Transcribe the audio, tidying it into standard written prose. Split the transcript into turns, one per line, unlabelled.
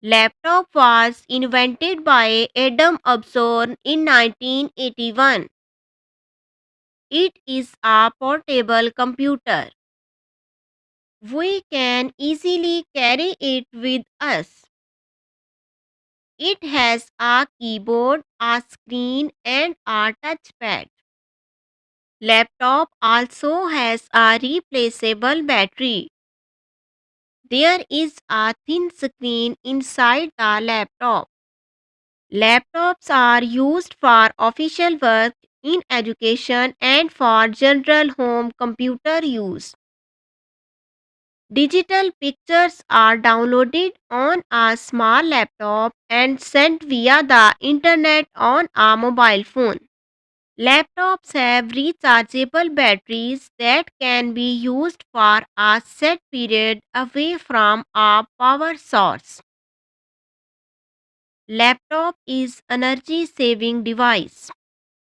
Laptop was invented by Adam Abson in 1981. It is a portable computer. We can easily carry it with us. It has a keyboard, a screen, and a touchpad. Laptop also has a replaceable battery. There is a thin screen inside the laptop. Laptops are used for official work, in education, and for general home computer use. Digital pictures are downloaded on a small laptop and sent via the internet on a mobile phone. Laptops have rechargeable batteries that can be used for a set period away from a power source. Laptop is energy saving device.